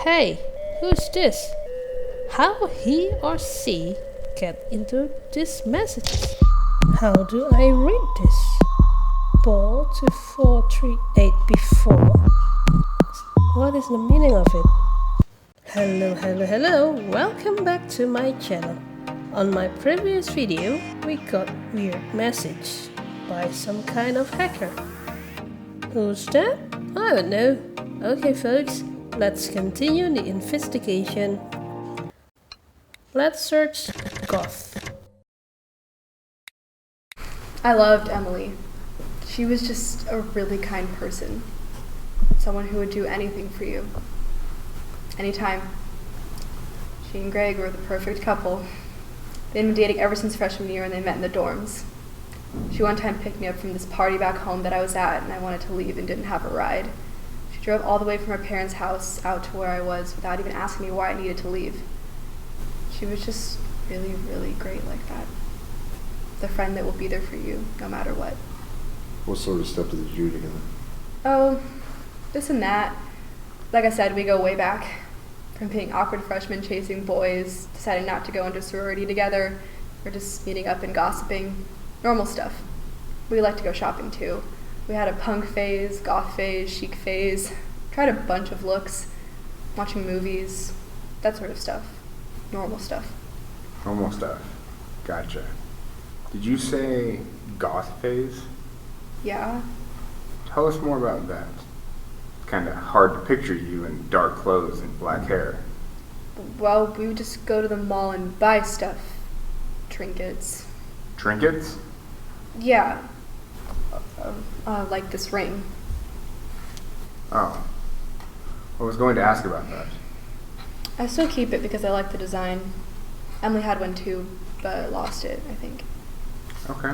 Hey, who's this? How he or she get into these messages? How do I read this? Ball 2438 before. What is the meaning of it? Hello, welcome back to my channel. On my previous video, we got weird message by some kind of hacker. Who's that? I don't know. Okay folks, let's continue the investigation. Let's search goth. I loved Emily. She was just a really kind person. Someone who would do anything for you. Anytime. She and Greg were the perfect couple. They'd been dating ever since freshman year and they met in the dorms. She one time picked me up from this party back home that I was at and I wanted to leave and didn't have a ride. She drove all the way from her parents' house out to where I was without even asking me why I needed to leave. She was just really, really great like that. The friend that will be there for you no matter what. What sort of stuff did you do together? Oh, this and that. Like I said, we go way back. From being awkward freshmen chasing boys, deciding not to go into sorority together, or just meeting up and gossiping. Normal stuff. We like to go shopping too. We had a punk phase, goth phase, chic phase. Tried a bunch of looks. Watching movies. That sort of stuff. Normal stuff. Normal stuff. Gotcha. Did you say goth phase? Yeah. Tell us more about that. It's kind of hard to picture you in dark clothes and black hair. Well, we would just go to the mall and buy stuff. Trinkets. Trinkets? Yeah. Like this ring. Oh. I was going to ask about that. I still keep it because I like the design. Emily had one too, but lost it, I think. Okay.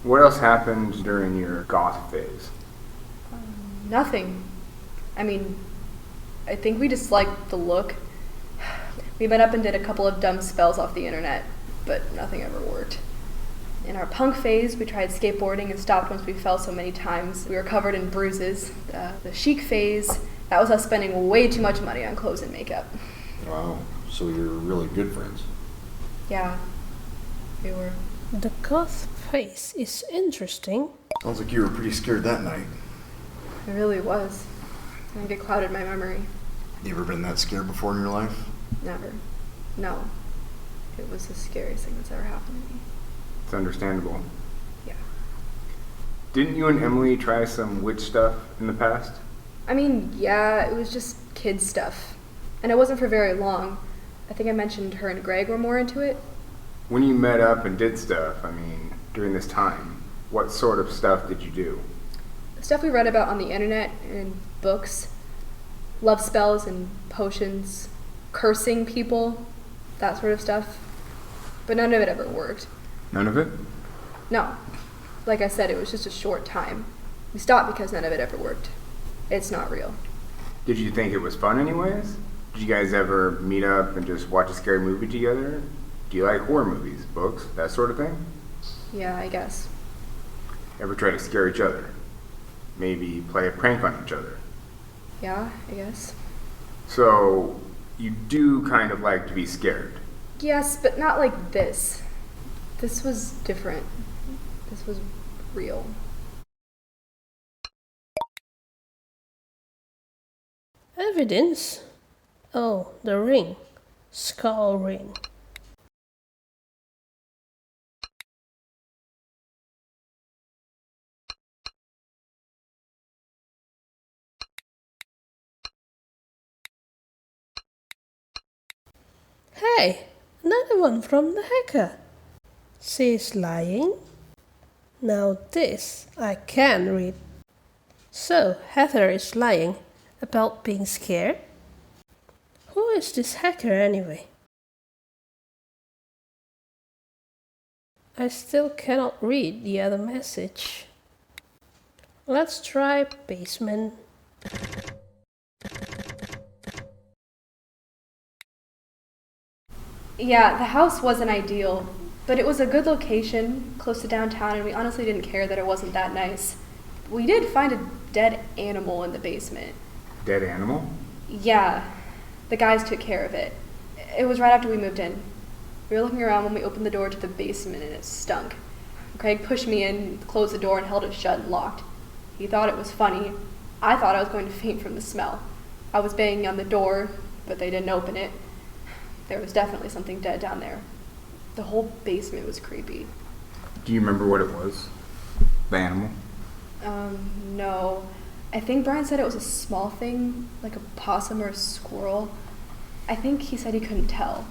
What else happened during your goth phase? Nothing. I mean, I think we just liked the look. We met up and did a couple of dumb spells off the internet, but nothing ever worked. In our punk phase, we tried skateboarding and stopped once we fell so many times. We were covered in bruises. The chic phase, that was us spending way too much money on clothes and makeup. Wow, so you're really good friends. Yeah, we were. The goth face is interesting. Sounds like you were pretty scared that night. It really was. I think it clouded my memory. You ever been that scared before in your life? Never. No. It was the scariest thing that's ever happened to me. It's understandable. Yeah. Didn't you and Emily try some witch stuff in the past? I mean, yeah, it was just kid stuff. And it wasn't for very long. I think I mentioned her and Greg were more into it. When you met up and did stuff, during this time, what sort of stuff did you do? Stuff we read about on the internet and books. Love spells and potions. Cursing people. That sort of stuff. But none of it ever worked. None of it? No. Like I said, it was just a short time. We stopped because none of it ever worked. It's not real. Did you think it was fun anyways? Did you guys ever meet up and just watch a scary movie together? Do you like horror movies, books, that sort of thing? Yeah, I guess. Ever try to scare each other? Maybe play a prank on each other? Yeah, I guess. So, you do kind of like to be scared? Yes, but not like this. This was different. This was real. Evidence? Oh, the ring. Skull ring. Hey, another one from the hacker. She's lying. Now this I can read. So Heather is lying about being scared? Who is this hacker anyway? I still cannot read the other message. Let's try basement. Yeah, the house wasn't ideal, but it was a good location, close to downtown, and we honestly didn't care that it wasn't that nice. We did find a dead animal in the basement. Dead animal? Yeah, The guys took care of it. It was right after we moved in. We were looking around when we opened the door to the basement and it stunk. Craig pushed me in, closed the door, and held it shut and locked. He thought it was funny. I thought I was going to faint from the smell. I was banging on the door, but they didn't open it. There was definitely something dead down there. The whole basement was creepy. Do you remember what it was? The animal? No. I think Brian said it was a small thing, like a possum or a squirrel. I think he said he couldn't tell.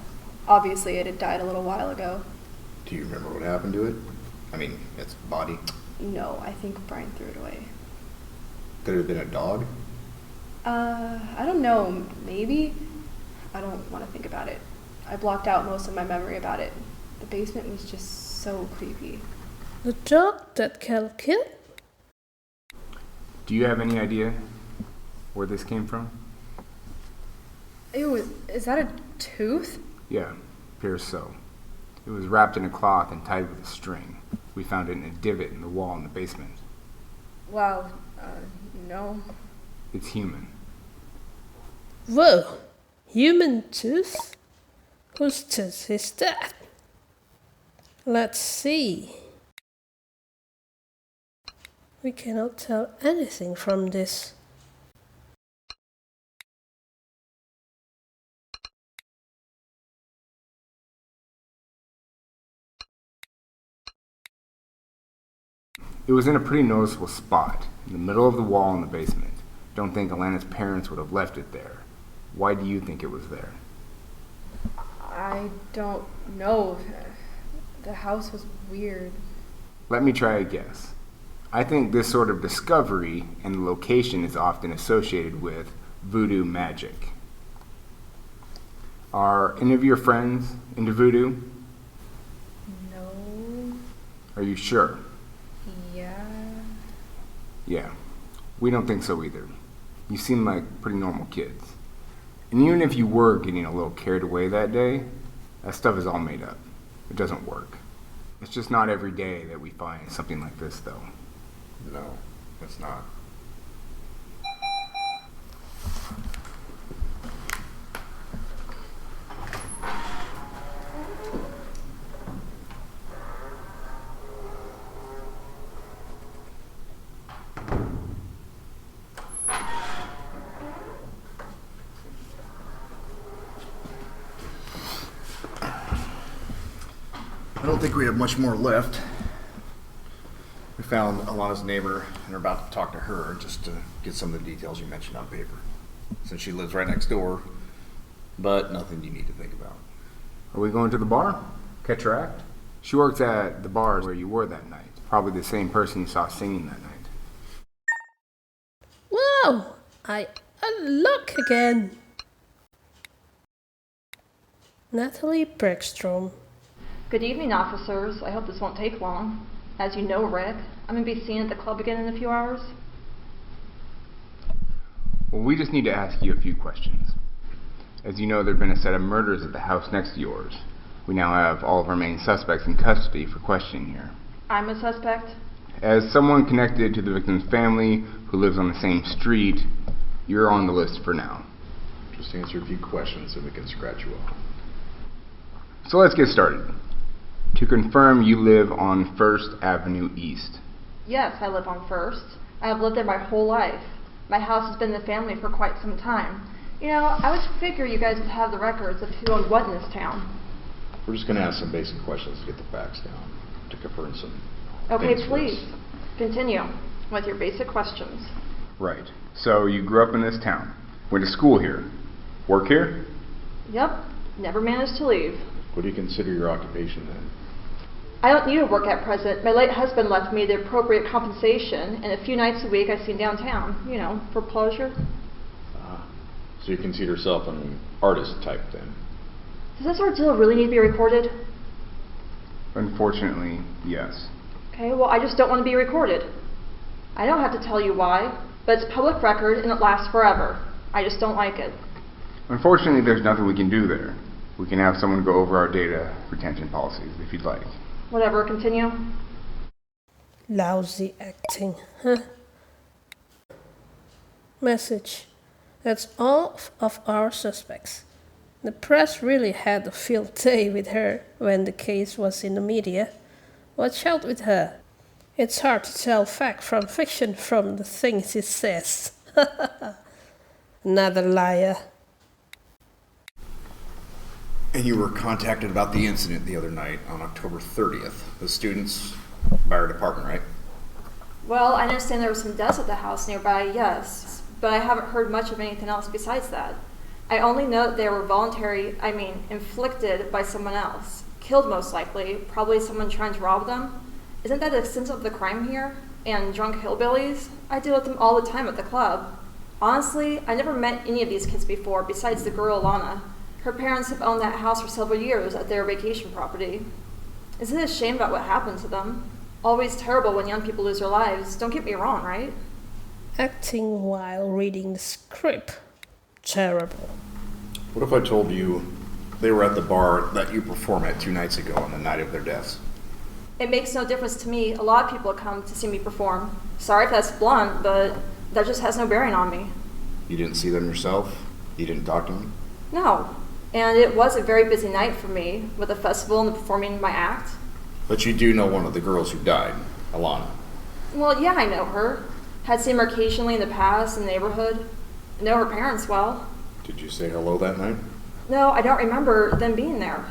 Obviously, it had died a little while ago. Do you remember what happened to it? I mean, its body. No, I think Brian threw it away. Could it have been a dog? I don't know. Maybe? I don't want to think about it. I blocked out most of my memory about it. The basement was just so creepy. The dog that Cal killed? Do you have any idea where this came from? Ew, is that a tooth? Yeah, appears so. It was wrapped in a cloth and tied with a string. We found it in a divot in the wall in the basement. Wow, no. It's human. Whoa! Human tooth? Whose tooth is that? Let's see. We cannot tell anything from this. It was in a pretty noticeable spot, in the middle of the wall in the basement. Don't think Alana's parents would have left it there. Why do you think it was there? I don't know. The house was weird. Let me try a guess. I think this sort of discovery and the location is often associated with voodoo magic. Are any of your friends into voodoo? No. Are you sure? Yeah. Yeah, we don't think so either. You seem like pretty normal kids. And even if you were getting a little carried away that day, that stuff is all made up. It doesn't work. It's just not every day that we find something like this, though. No, it's not. I don't think we have much more left. We found Alana's neighbor and are about to talk to her just to get some of the details you mentioned on paper. Since she lives right next door, but nothing you need to think about. Are we going to the bar? Catch her act? She works at the bar where you were that night. Probably the same person you saw singing that night. Wow! I unlock again! Natalie Bergstrom. Good evening, officers. I hope this won't take long. As you know, Rick, I'm going to be seen at the club again in a few hours. Well, we just need to ask you a few questions. As you know, there have been a set of murders at the house next to yours. We now have all of our main suspects in custody for questioning here. I'm a suspect. As someone connected to the victim's family who lives on the same street, you're on the list for now. Just answer a few questions and we can scratch you off. So let's get started. To confirm, you live on 1st Avenue East. Yes, I live on First. I have lived there my whole life. My house has been in the family for quite some time. You know, I would figure you guys would have the records of who owned what in this town. We're just going to ask some basic questions to get the facts down, to confirm some Okay, things for us. please, continue with your basic questions. Right. So you grew up in this town, went to school here, work here? Yep, never managed to leave. What do you consider your occupation then? I don't need to work at present. My late husband left me the appropriate compensation, and a few nights a week I seen downtown, you know, for pleasure. So you consider yourself an artist type then? Does this ordeal really need to be recorded? Unfortunately, yes. Okay, well, I just don't want to be recorded. I don't have to tell you why, but it's public record and it lasts forever. I just don't like it. Unfortunately, there's nothing we can do there. We can have someone go over our data retention policies if you'd like. Whatever, continue. Lousy acting, huh? Message. That's all of our suspects. The press really had a field day with her when the case was in the media. Watch out with her. It's hard to tell fact from fiction from the things it says. Another liar. And you were contacted about the incident the other night on October 30th. The students by our department, right? Well, I understand there were some deaths at the house nearby, yes, but I haven't heard much of anything else besides that. I only know that they were inflicted by someone else. Killed most likely, probably someone trying to rob them. Isn't that the extent of the crime here? And drunk hillbillies? I deal with them all the time at the club. Honestly, I never met any of these kids before besides the girl Alana. Her parents have owned that house for several years at their vacation property. Isn't it a shame about what happened to them? Always terrible when young people lose their lives, don't get me wrong, right? Acting while reading the script. Terrible. What if I told you they were at the bar that you performed at 2 nights ago on the night of their deaths? It makes no difference to me. A lot of people come to see me perform. Sorry if that's blunt, but that just has no bearing on me. You didn't see them yourself? You didn't talk to them? No. And it was a very busy night for me, with the festival and the performing my act. But you do know one of the girls who died, Alana. Well, yeah, I know her. Had seen her occasionally in the past in the neighborhood. I know her parents well. Did you say hello that night? No, I don't remember them being there.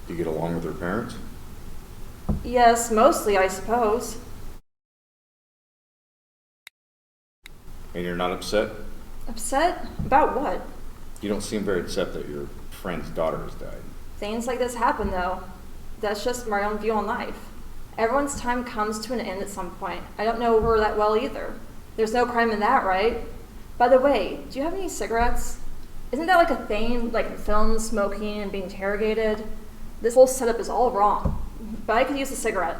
Do you get along with her parents? Yes, mostly, I suppose. And you're not upset? Upset? About what? You don't seem very upset that your friend's daughter has died. Things like this happen, though. That's just my own view on life. Everyone's time comes to an end at some point. I don't know her that well either. There's no crime in that, right? By the way, do you have any cigarettes? Isn't that like a thing, like in films, smoking and being interrogated? This whole setup is all wrong. But I could use a cigarette.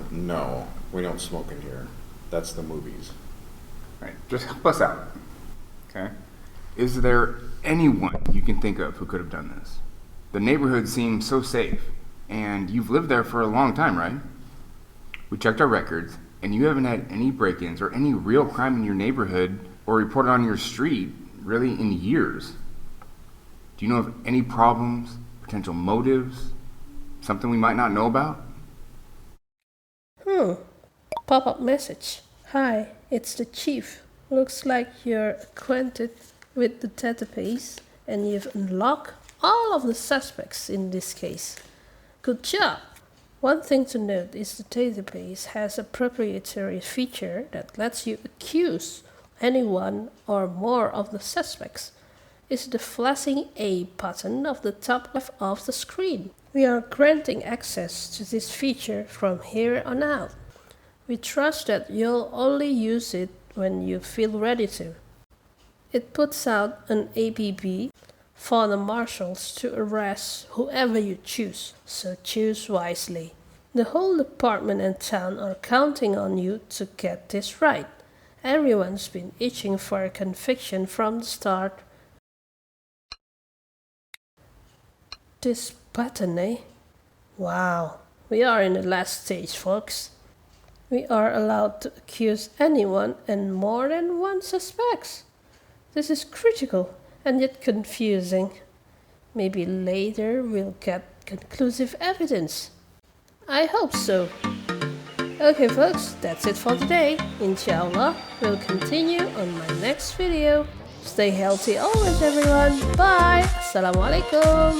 No, we don't smoke in here. That's the movies. Right, just help us out, okay? Is there anyone you can think of who could have done this? The neighborhood seems so safe, and you've lived there for a long time, right? We checked our records, and you haven't had any break-ins or any real crime in your neighborhood or reported on your street, really, in years. Do you know of any problems, potential motives, something we might not know about? Pop-up message. Hi, it's the chief. Looks like you're acquainted with the database and you've unlocked all of the suspects in this case. Good job! One thing to note is the database has a proprietary feature that lets you accuse any one or more of the suspects. It's the flashing A button of the top left of the screen. We are granting access to this feature from here on out. We trust that you'll only use it when you feel ready to. It puts out an APB for the marshals to arrest whoever you choose, so choose wisely. The whole department and town are counting on you to get this right. Everyone's been itching for a conviction from the start. This button, eh? Wow, we are in the last stage, folks. We are allowed to accuse anyone and more than one suspect. This is critical and yet confusing. Maybe later we'll get conclusive evidence. I hope so. Okay folks, that's it for today. Inshallah, we'll continue on my next video. Stay healthy always everyone. Bye. Assalamualaikum.